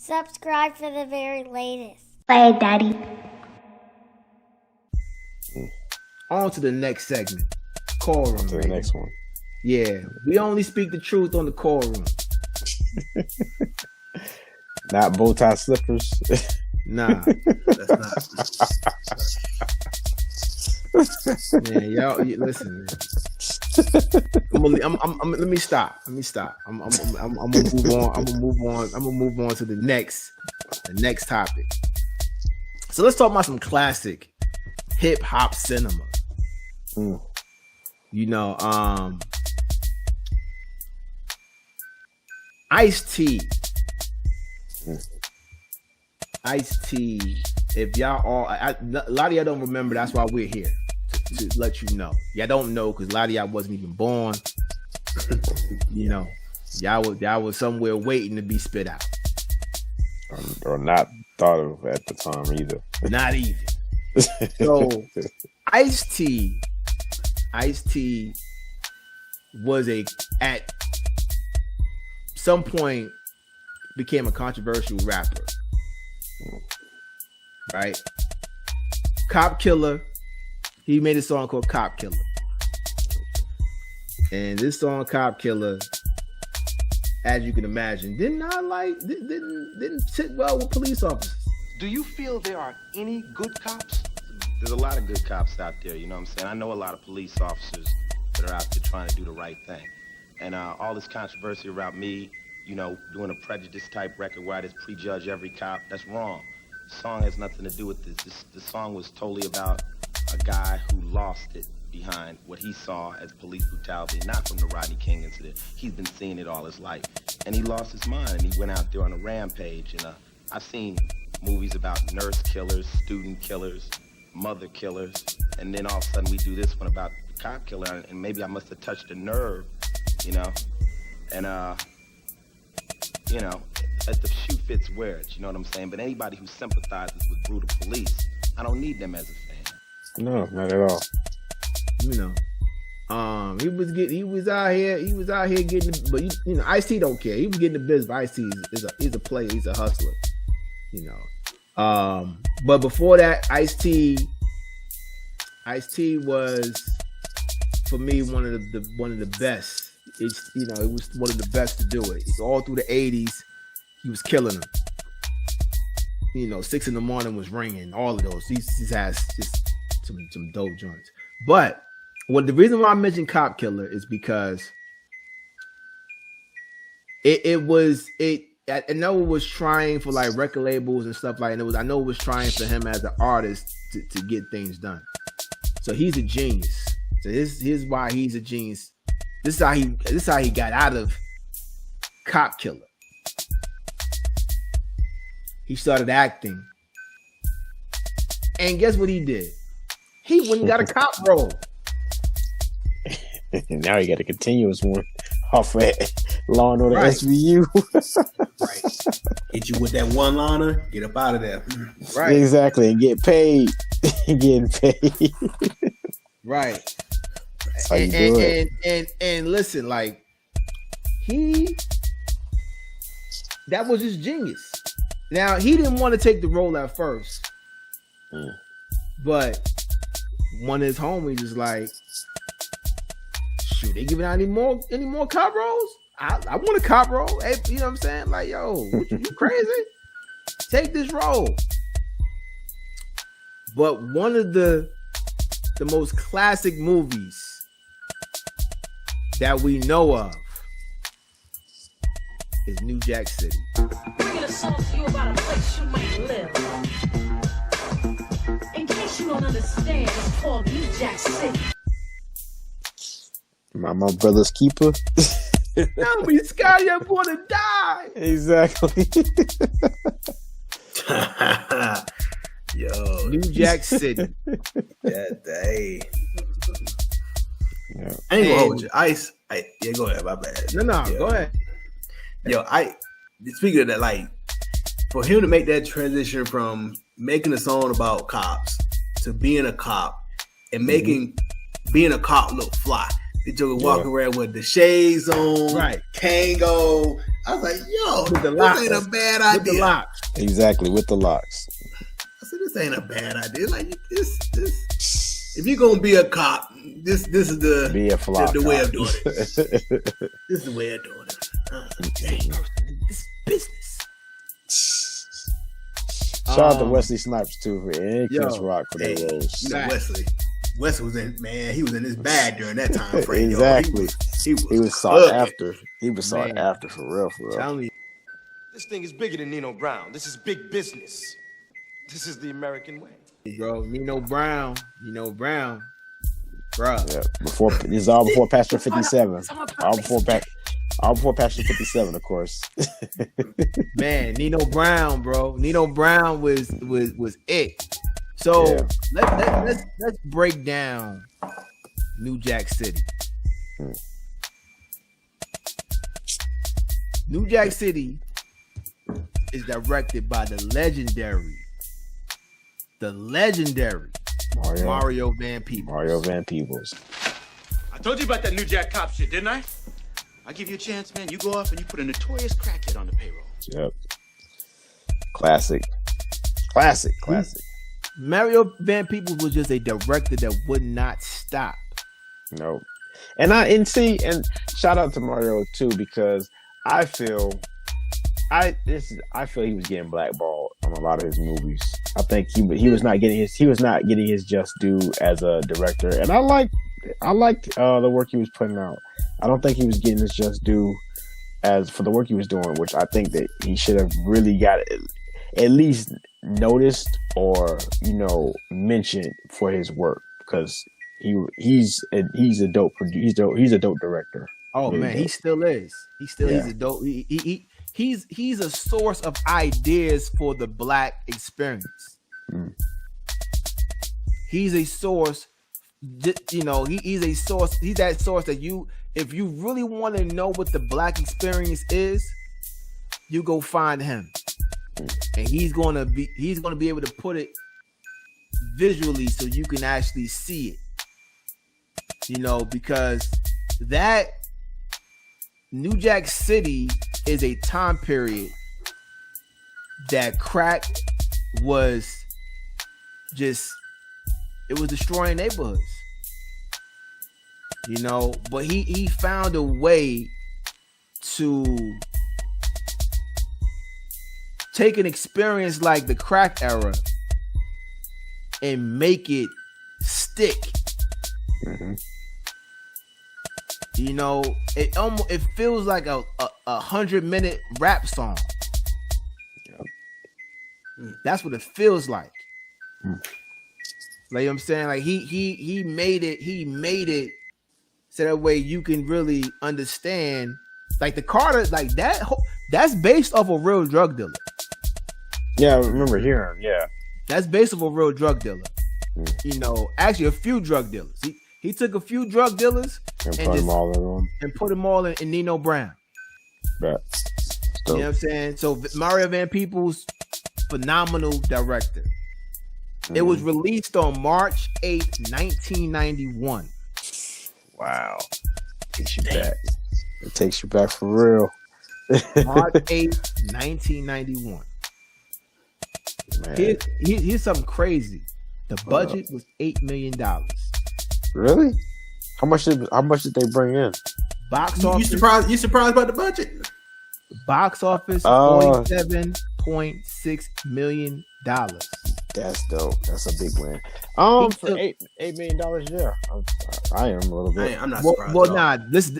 Subscribe for the very latest. Play it, Daddy. On to the next segment. Chord Room. To the next one. Yeah, we only speak the truth on the Chord Room. Not bow tie slippers. Nah, that's not. Man, y'all, listen, man. Let me stop. I'm gonna move on. I'm gonna move on to the next topic. So let's talk about some classic hip hop cinema. You know, Ice-T. Ice-T. If y'all all, a lot of y'all don't remember. That's why we're here to let you know. Y'all don't know because a lot of y'all wasn't even born. You know, y'all was somewhere waiting to be spit out, or not thought of at the time either. Not even. So, Ice-T was at some point became a controversial rapper. Right? Cop Killer. He made a song called Cop Killer. And this song, Cop Killer, as you can imagine, didn't sit well with police officers. Do you feel there are any good cops? There's a lot of good cops out there, you know what I'm saying? I know a lot of police officers that are out there trying to do the right thing. And all this controversy about me, you know, doing a prejudice type record where I just prejudge every cop, that's wrong. The song has nothing to do with this. The song was totally about a guy who lost it behind what he saw as police brutality, not from the Rodney King incident. He's been seeing it all his life. And he lost his mind, and he went out there on a rampage. And I've seen movies about nurse killers, student killers, mother killers, and then all of a sudden we do this one about the cop killer, and maybe I must have touched a nerve, you know? And, you know, as the shoe fits, wear it, you know what I'm saying? But anybody who sympathizes with brutal police, I don't need them as a fan. No, not at all. You know, he was out here getting, but you know, Ice-T don't care. He was getting the business. But Ice-T is a player. He's a hustler. You know, but before that, Ice-T was for me one of the best. It's, you know, it was one of the best to do it. It's all through the 80s. He was killing them. You know, 6 in the morning was ringing. All of those. He has just some dope joints. But the reason why I mentioned Cop Killer is because I know it was trying for like record labels and stuff like that. I know it was trying for him as an artist to get things done. So he's a genius. So here's why he's a genius. This is how he got out of Cop Killer. He started acting. And guess what he did? He went and got a cop role. Now he got a continuous one off of Law and Order SVU. Right. Hit you with that one liner, get up out of there. Right. Exactly. And get paid. Getting paid. Right. That's how you do it. And listen, like that was his genius. Now he didn't want to take the role at first, but one of his homies is like, shoot, they giving out any more cop roles? I want a cop role. Hey, you know what I'm saying? Like, yo, you crazy? Take this role. But one of the most classic movies that we know of is New Jack City. Bringing a song to you about a place you might live. In case you don't understand, it's called New Jack City. My brother's keeper. Now we Scotty, I'm gonna die. Exactly. Yo, New Jack City. that day. Yeah. I ain't gonna hold you. Yeah, go ahead. My bad. No, Yo. go ahead. Yo, speaking of that, like, for him to make that transition from making a song about cops to being a cop and making being a cop look fly. The Joker walk around with the shades on, Right. Kango. I was like, yo, With the this locks. ain't a bad idea. With the locks. Exactly, with the locks. I said, this ain't a bad idea. Like this. If you're gonna be a cop, this is the way of doing it. This is the way of doing it. Dang, this is business. Shout out to Wesley Snipes too, and Chris Rock for their roles. You know, Wesley was in, man. He was in his bag during that time frame. Exactly. Yo. He was sought after. He was sought after for real. Tell me. This thing is bigger than Nino Brown. This is big business. This is the American way. Bro, Nino Brown, bro. Yeah, this is all before Pastor 57. All before Pastor 57, of course. Man, Nino Brown, bro. Nino Brown was it. So let's break down New Jack City. New Jack City is directed by the legendary Mario Van Peebles. I told you about that New Jack cop shit, didn't I? I'll give you a chance, man. You go off and you put a notorious crackhead on the payroll. Yep. Classic. Mario Van Peebles was just a director that would not stop. No. And shout out to Mario too, because I feel he was getting blackballed on a lot of his movies. I think he was not getting his just due as a director, and I liked the work he was putting out. I don't think he was getting his just due for the work he was doing, which I think that he should have really got at least noticed or mentioned for his work, because he's a dope director. Oh man, he still is. He's a dope. He's a source of ideas for the Black experience. He's a source. He's a source. He's that source that if you really want to know what the Black experience is, you go find him, and he's gonna be able to put it visually so you can actually see it. Because that New Jack City is a time period that crack was destroying neighborhoods. But he found a way to take an experience like the crack era and make it stick. It feels like a 100-minute rap song. That's what it feels like. Like I'm saying, like he made it so that way you can really understand. Like the Carter, like that's based off a real drug dealer. Yeah, I remember hearing. Yeah, that's based off a real drug dealer. Actually a few drug dealers. He took a few drug dealers and put them all in Nino Brown. You know what I'm saying? So Mario Van Peebles, phenomenal director. It was released on March 8th, 1991. Wow. Takes you back. It takes you back for real. March 8th, 1991. Man. Here's something crazy. The budget was $8 million. Really? How much did they bring in? Box office. You surprised by the budget? Box office $47.6 million. That's dope. That's a big win. For $8 million, yeah. I am a little bit. I'm not surprised. This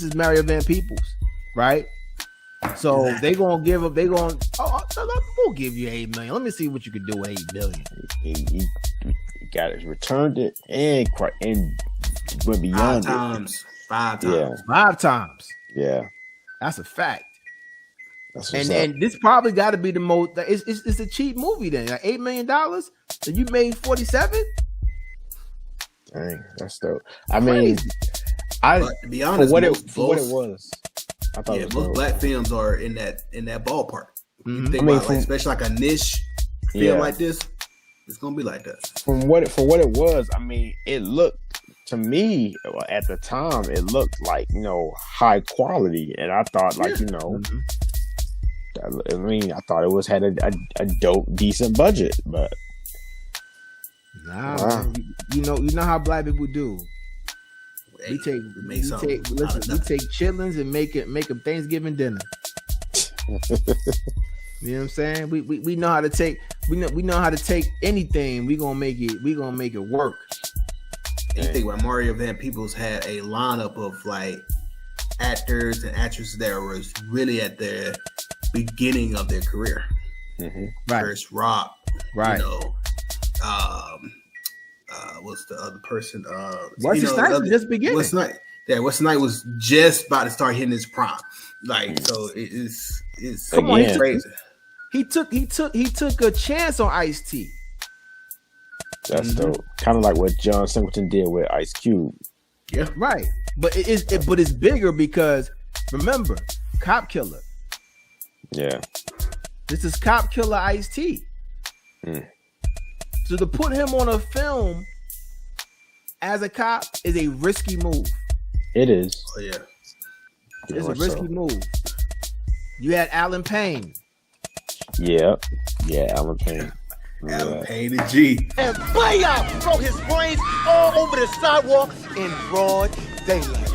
is Mario Van Peebles, right? So exactly. We'll give you $8 million. Let me see what you can do with $8 million. He got it, returned it, and went beyond Five times. Yeah. 5 times. Yeah. That's a fact. And this probably got to be the most. It's a cheap movie then. Like $8 million, so you made 47. Dang, that's dope. I mean, but to be honest, for what it was, I thought most Black films are in that ballpark. Mm-hmm. You think about especially like a niche film like this, it's gonna be like that. For what it was, I mean, it looked to me at the time it looked like high quality, and I thought I thought it had a dope, decent budget, but nah, man. You know how black people do. We take chitlins and make them Thanksgiving dinner. You know what I'm saying? We know how to take how to take anything. We gonna make it work. And you think about Mario Van Peebles had a lineup of like actors and actresses that was really at the beginning of their career. Mm-hmm. Right. Chris Rock. Right. What's the other person? Wesley Snipes was just beginning. Wesley Snipes was just about to start hitting his prime. Like, so it's come on, he's crazy. He took a chance on Ice-T. That's dope. Kind of like what John Singleton did with Ice Cube. Yeah, right. But it's bigger because remember, Cop Killer. Yeah. This is Cop Killer Ice-T. So to put him on a film as a cop is a risky move. It is. Oh yeah. It's a risky move. You had Alan Payne. Yeah, Alan Payne. Alan Payne the G. And Baya throw his brains all over the sidewalk in broad daylight.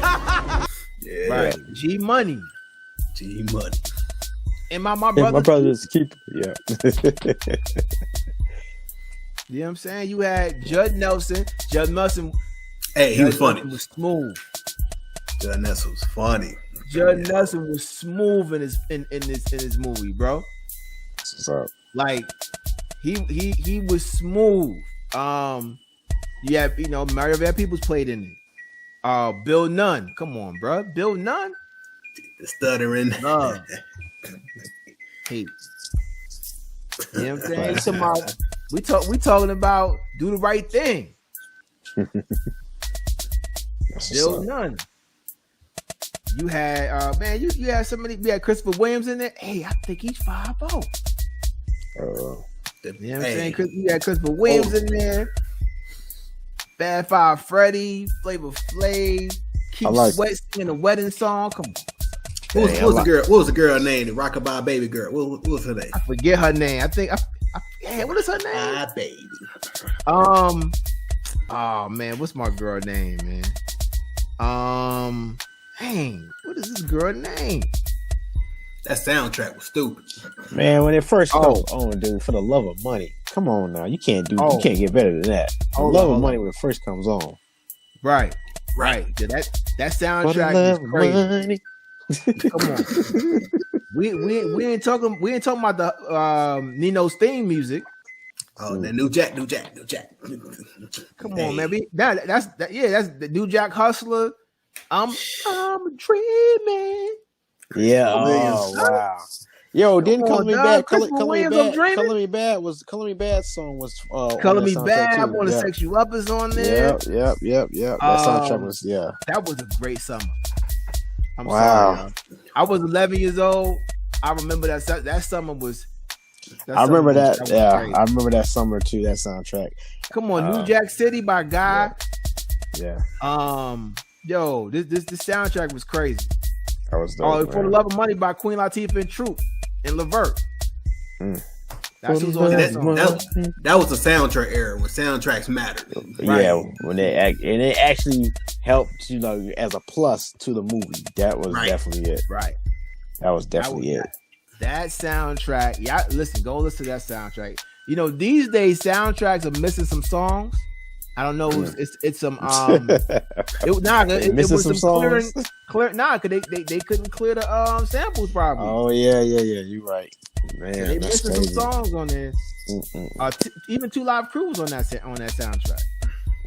Yeah. Right. G Money. And my brother's keeper. Yeah. You know what I'm saying? You had Judd Nelson. Judd Nelson. Hey, he was funny. Was smooth. Judd Nelson was funny. Judd Nelson was smooth in his movie, bro. What's up? Like he was smooth. You have Mario Van Peebles played in it. Bill Nunn. Come on, bro. Bill Nunn. The stuttering. Hey. You know what I'm saying? We talking about Do the Right Thing. Bill Nunn. You had you had somebody. We had Christopher Williams in there. Hey, I think he's 5'0". You know what I'm saying? You had Christopher Williams in there. Bad Five Freddy, Flavor Flav, Keith Sweat singing a wedding song. Come on. What was the girl name? The Rockabye Baby girl. What was her name? I forget her name. I think. What is her name? Baby. Oh man, what's my girl name, man? Dang, what is this girl name? That soundtrack was stupid. Man, when it first comes on, dude, for the love of money. Come on now. You can't get better than that. The love of money when it first comes on. Right. Yeah, that soundtrack is crazy. Come on. We ain't talking about the Nino's theme music. Oh, the New Jack. Come on, man. That's the New Jack Hustler. I'm dreaming. Yeah. Oh, wow. Yo, didn't Color Me Bad? Color Me Bad song was Color Me Bad. I Want to Sex You Up is on there. Yep. That soundtrack was That was a great summer. I'm wow. sorry, I was 11 years old. I remember that summer was. I remember that. Yeah, I remember that summer too. That soundtrack. Come on, New Jack City by Guy. Yeah. Yo, this soundtrack was crazy. That was dope. For the Love of Money by Queen Latifah and Troop and Levert. That's who's on that song. That was the soundtrack era when soundtracks mattered. Right? Yeah, when they actually helped, as a plus to the movie. That was definitely it. Right. That was definitely it. That soundtrack, go listen to that soundtrack. These days soundtracks are missing some songs. I don't know. It's some it was some songs. Because they couldn't clear the samples probably. Oh yeah. You're right, man. So they missing some songs on there. Even Two Live Crew was on that soundtrack.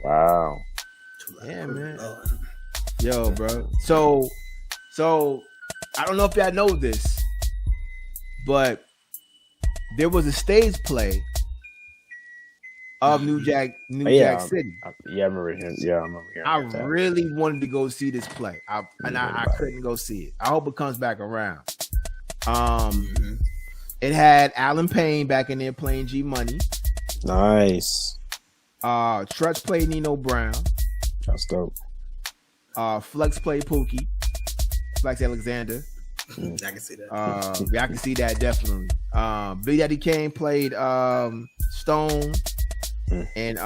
Wow. Yeah, man. Yo, bro. So I don't know if y'all know this, but there was a stage play of New Jack City. I remember hearing. Yeah, I remember hearing. I really wanted to go see this play. I couldn't go see it. I hope it comes back around. It had Alan Payne back in there playing G Money. Nice. Trutz played Nino Brown. That's dope. Flex played Pookie. Flex Alexander. I can see that. Yeah, I can see that definitely. Big Daddy Kane played Stone, and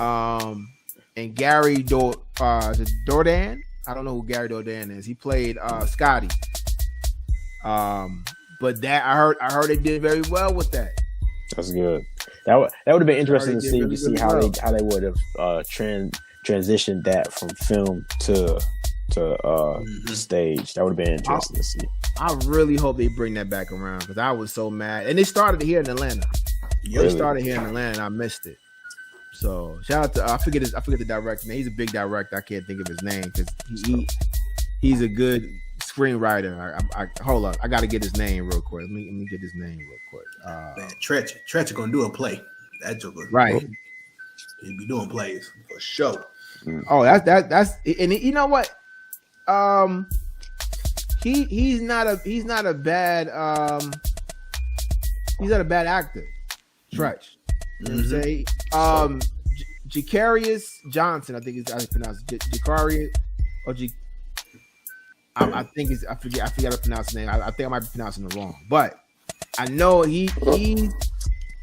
Gary Dordan. I don't know who Gary Dordan is. He played Scotty. But that I heard they did very well with that. That's good. That would have been interesting to see how they would have transitioned that from film to stage. That would have been interesting to see. I really hope they bring that back around because I was so mad. And they started here in Atlanta. They started here in Atlanta and I missed it. So shout out to I forget the director name. He's a big director. I can't think of his name because he's a good screenwriter. I hold up. I got to get his name real quick. Let me get his name real quick. Man, Tretch gonna do a play. That joker, right? He'll be doing plays for sure. Oh, that's and you know what? He's not a bad actor. Tretch. You know what I'm saying? Jacarius Johnson, I think is how you pronounce it. Jacarius or I think it's I forget how to pronounce his name. I think I might be pronouncing it wrong, but I know he's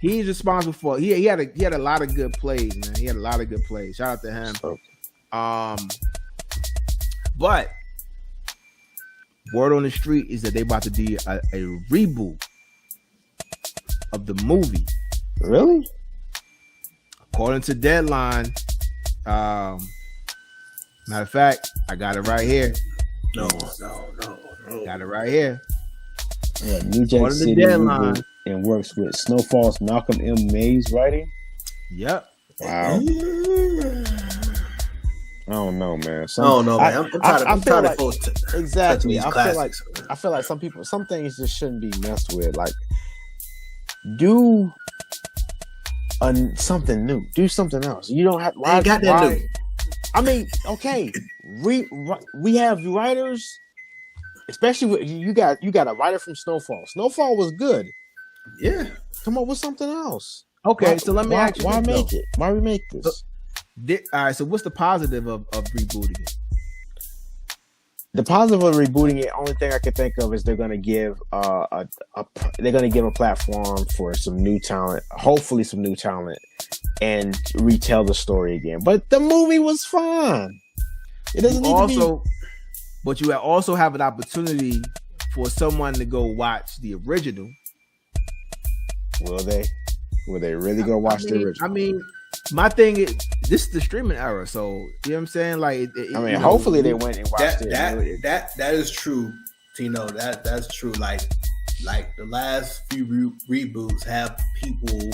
responsible for. He had a lot of good plays, man. He had a lot of good plays. Shout out to him. But word on the street is that they about to do a reboot of the movie. Really? According to Deadline. Matter of fact, I got it right here. No. Got it right here. Yeah, New Jack City reboot and works with Snowfall's Malcolm M. Mays writing. Yep. Wow. I don't know, man. I don't know, man. I'm tired of folks. Exactly. I feel like some things just shouldn't be messed with. Like, do something new. Do something else. You don't have. Ain't got that new. I mean, okay. We have writers, especially with you got a writer from Snowfall. Snowfall was good. Yeah. Come up with something else. Okay, so let me ask you. Why make it? Why remake this? All right, so what's the positive of rebooting it? The positive of rebooting it, only thing I can think of is they're going to give a platform for some new talent, hopefully some new talent, and retell the story again. But the movie was fun. It doesn't need to be. But you also have an opportunity for someone to go watch the original. Will they? Will they really go watch the original? I mean, my thing is, this is the streaming era, so you know what I'm saying. Like, hopefully they went and watched it. That is true, Tino. That's true. Like the last few reboots have people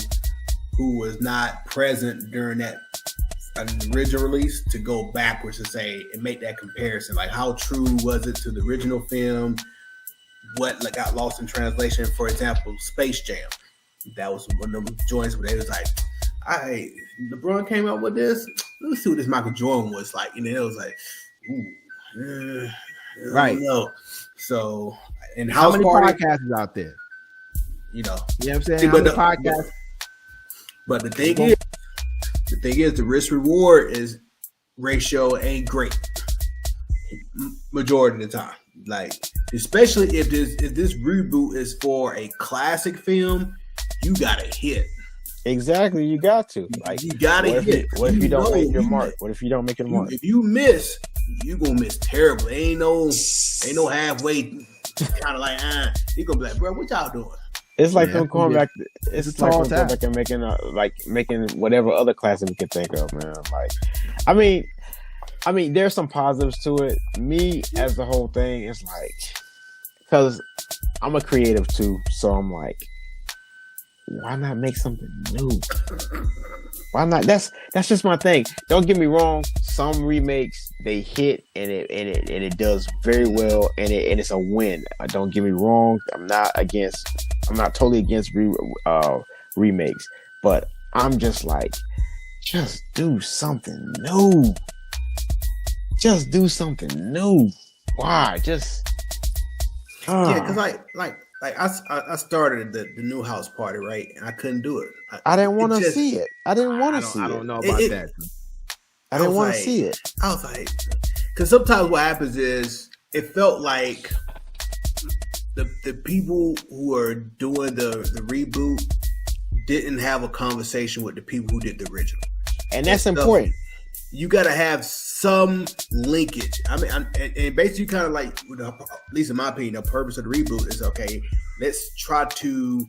who was not present during that original release to go backwards and say and make that comparison. Like, how true was it to the original film? What got lost in translation? For example, Space Jam. That was one of them joints where they was like, LeBron came out with this. Let me see what this Michael Jordan was like. And then it was like, right. No. So, and how many podcasts is out there? You know what I'm saying? How many podcasts? But the thing is, the risk reward is ratio ain't great. Majority of the time, like especially if this reboot is for a classic film, you gotta hit. Exactly, you got to. Like, you gotta hit. What if you don't make your mark? What if you don't make your mark? If you miss, you gonna miss terribly. Ain't no halfway. Kind of like, you gonna be like, bro, what y'all doing? It's like them going back. It's like them going back and making whatever other classic we can think of, man. Like, I mean, there's some positives to it. Me, as the whole thing, is like, because I'm a creative too, so I'm like, why not make something new? Why not? That's just my thing. Don't get me wrong. Some remakes they hit and it does very well and it's a win. Don't get me wrong. I'm not totally against remakes, but I'm just like, just do something new. Just do something new. Why? Just yeah, because I started the new house party, right? And I couldn't do it. I didn't want to see it. I didn't want to see it. I don't know about that. I didn't want to see it. I was like, because sometimes what happens is it felt like the people who are doing the reboot didn't have a conversation with the people who did the original, and that's important. You got to have some linkage. I mean, and basically, kind of like, at least in my opinion, the purpose of the reboot is okay. Let's try to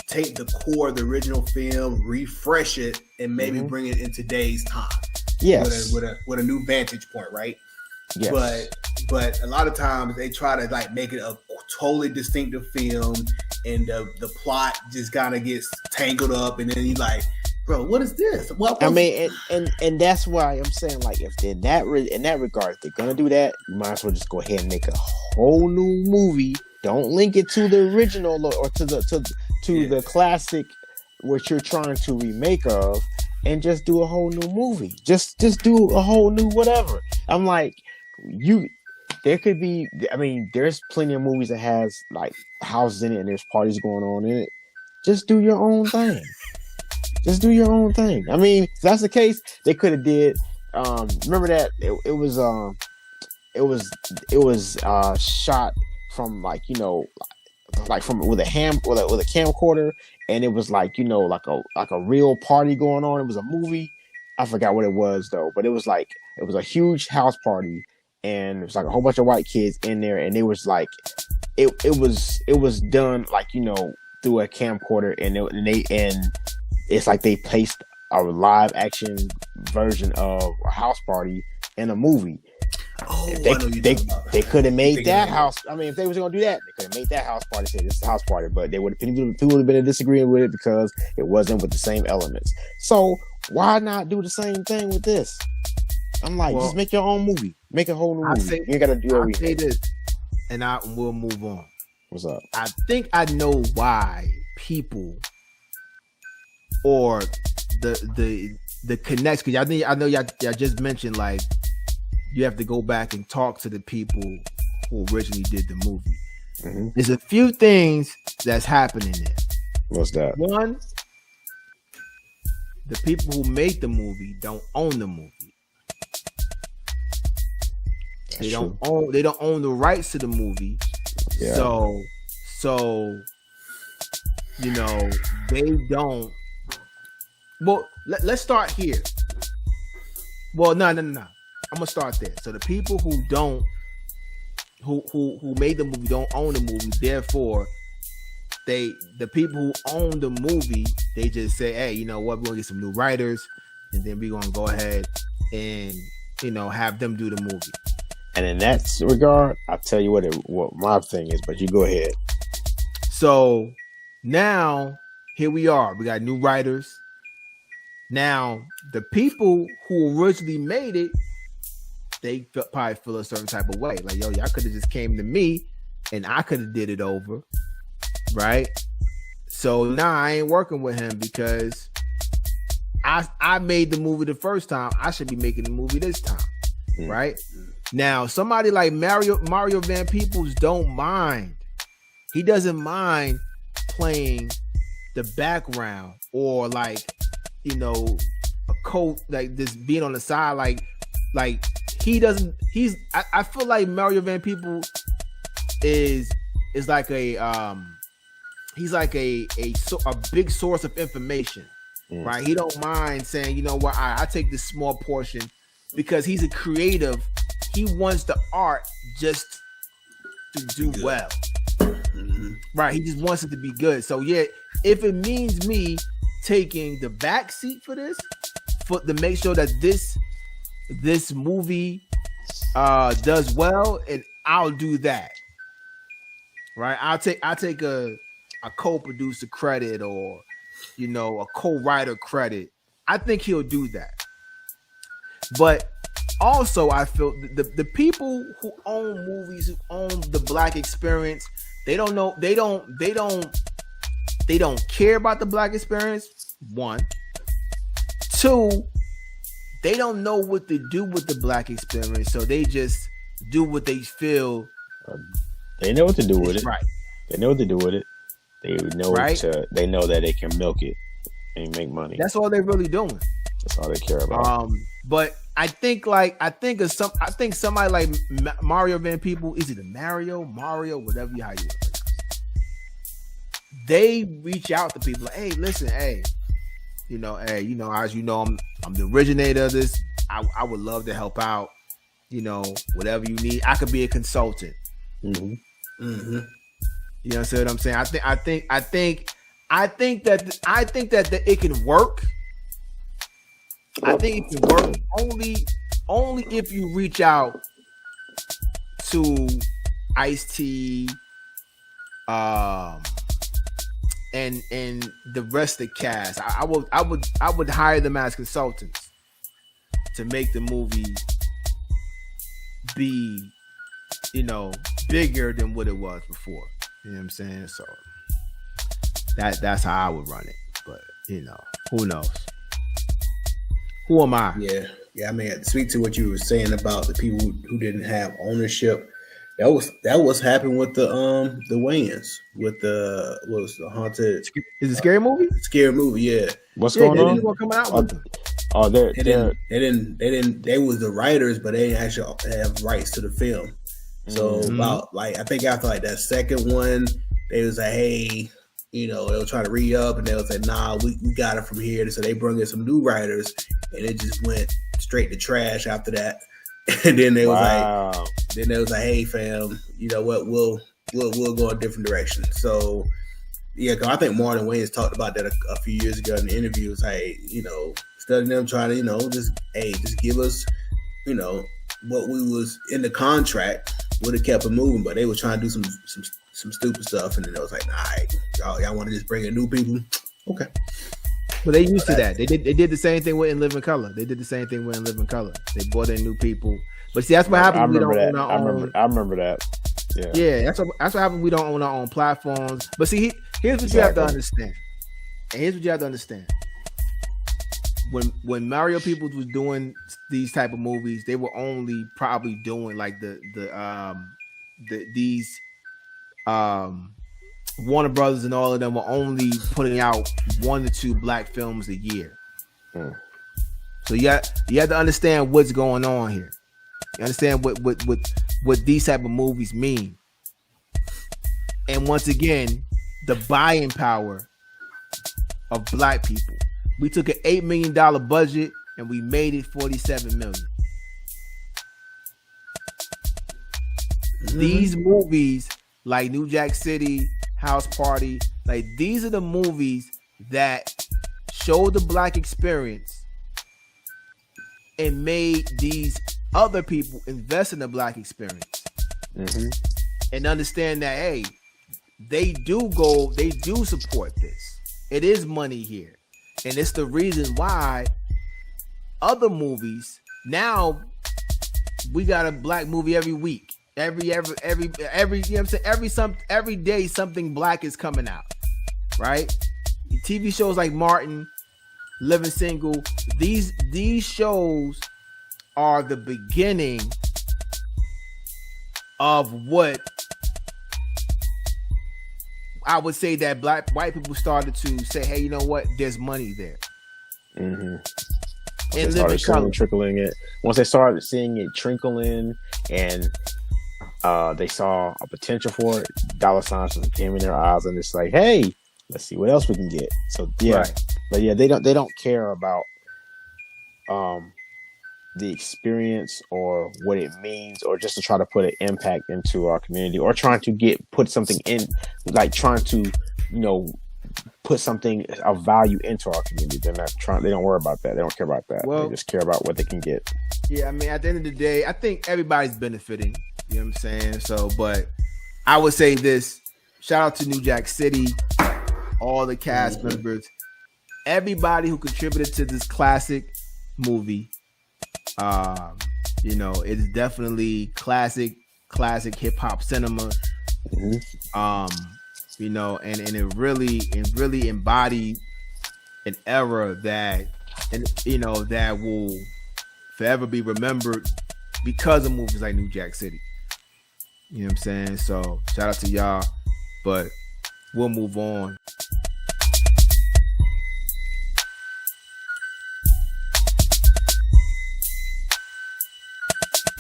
take the core of the original film, refresh it, and maybe bring it in today's time. Yes, with a new vantage point, right? Yes. But a lot of times they try to like make it a totally distinctive film, and the plot just kind of gets tangled up, and then you like, bro, what is this? I mean, and that's why I'm saying, like, if they're in that regard, if they're gonna do that, you might as well just go ahead and make a whole new movie. Don't link it to the original or to the classic, what you're trying to remake of, and just do a whole new movie. Just do a whole new whatever. I'm like, there could be. I mean, there's plenty of movies that has like houses in it and there's parties going on in it. Just do your own thing. Just do your own thing. I mean, if that's the case, they could have did. Remember that it was shot from like from with a camcorder, and it was like like a real party going on. It was a movie. I forgot what it was though, but it was a huge house party, and it was like a whole bunch of white kids in there, and it was like it was done like through a camcorder, and it's like they placed a live action version of a house party in a movie. Oh, they could have made that house. I mean, if they was gonna do that, they could have made that house party. Say this is a house party, but they people would have been disagreeing with it because it wasn't with the same elements. So why not do the same thing with this? I'm like, just make your own movie, make a whole new movie. You gotta do everything. I'll say this, and we'll move on. What's up? I think I know why people or the connects, because I know y'all just mentioned like you have to go back and talk to the people who originally did the movie. Mm-hmm. There's a few things that's happening there. What's that? One, the people who made the movie don't own the movie. They don't own the rights to the movie. Yeah. So they don't. Well, let's start here. Well, no. I'm gonna start there. So the people who made the movie don't own the movie. Therefore, the people who own the movie, they just say, hey, you know what? We're gonna get some new writers, and then we're gonna go ahead and have them do the movie. And in that regard, I'll tell you what my thing is, but you go ahead. So now here we are. We got new writers. Now the people who originally made it, they probably feel a certain type of way. Like, yo, y'all could have just came to me and I could have did it over. Right? So now I ain't working with him because I made the movie the first time. I should be making the movie this time. Mm. Right? Now, somebody like Mario Van Peebles don't mind. He doesn't mind playing the background or like, a coat, like this being on the side, like he doesn't. I feel like Mario Van Peebles is like he's like a big source of information, right? He don't mind saying, you know what, I take this small portion because he's a creative. He wants the art just to do well, right? He just wants it to be good. So yeah, if it means me taking the back seat for this, to make sure that this movie does well, and I'll do that. Right? I'll take a co-producer credit or a co-writer credit. I think he'll do that. But also I feel the people who own movies, who own the Black experience, they don't care about the Black experience. One. Two, they don't know what to do with the Black experience, so they just do what they feel. They know what to do with it. Right. They know what to do with it. They know they know that they can milk it and make money. That's all they're really doing. That's all they care about. But I think somebody like Mario Van People, is it Mario, whatever how you they reach out to people like, hey, listen, hey, as you know, I'm the originator of this. I would love to help out. Whatever you need, I could be a consultant. Mm-hmm. Mm-hmm. You know what I'm saying? I think that it can work. I think it can work only if you reach out to Ice-T, and the rest of the cast. I would hire them as consultants to make the movie be, bigger than what it was before. You know what I'm saying? So that's how I would run it. But who knows? Who am I? Yeah. I mean, speak to what you were saying about the people who didn't have ownership. That was happening with the Wayans, with the haunted. Is it a scary movie? Scary movie, yeah. What's going on? Coming out with them. Oh, they didn't. They was the writers, but they didn't actually have rights to the film. So about I think after that second one, they was like, hey, they were trying to re-up, and they was like, nah, we got it from here. So they brought in some new writers, and it just went straight to trash after that. And then they was like, hey fam, you know what, we'll go a different direction. So yeah, cause I think Marlon Wayans talked about that a few years ago in the interview. It's like, instead of them trying to, just give us, what we was in the contract, would have kept it moving, but they were trying to do some stupid stuff, and then it was like, nah, y'all want to just bring in new people? Okay. But they used to that. They did the same thing with In Living Color. They brought in new people. But see, that's what happened. We don't own our own. I remember that. Yeah, that's what happened. We don't own our own platforms. But see, here's what you have to understand. And here's what you have to understand. When Mario Peoples was doing these type of movies, they were only probably doing like these Warner Brothers and all of them were only putting out 1 to 2 black films a year. So you have to understand what's going on here. You understand what these type of movies mean. And once again, the buying power of black people. We took an $8 million budget and we made it $47 million. Mm-hmm. These movies like New Jack City, House Party, like these are the movies that show the black experience and made these other people invest in the black experience. Mm-hmm. And understand that, hey, they do support this. It is money here. And it's the reason why other movies, now we got a black movie every week. Every you know what I'm saying? Every day something black is coming out. Right? TV shows like Martin, Living Single, these shows are the beginning of what I would say that white people started to say, hey, you know what? There's money there. Mm-hmm. And they started trickling it. Once they started seeing it trickle in, and they saw a potential for it, dollar signs came in their eyes, and it's like, hey, let's see what else we can get. So yeah, right. But yeah, they don't care about the experience or what it means, or just to try to put an impact into our community, or trying to put something in, like trying to, put something of value into our community. They don't worry about that. They don't care about that. Well, they just care about what they can get. Yeah, I mean, at the end of the day, I think everybody's benefiting. You know what I'm saying? So, but I would say this: shout out to New Jack City, all the cast members, everybody who contributed to this classic movie. It's definitely classic hip hop cinema. And it really embodied an era that will forever be remembered because of movies like New Jack City. You know what I'm saying? So shout out to y'all, but we'll move on.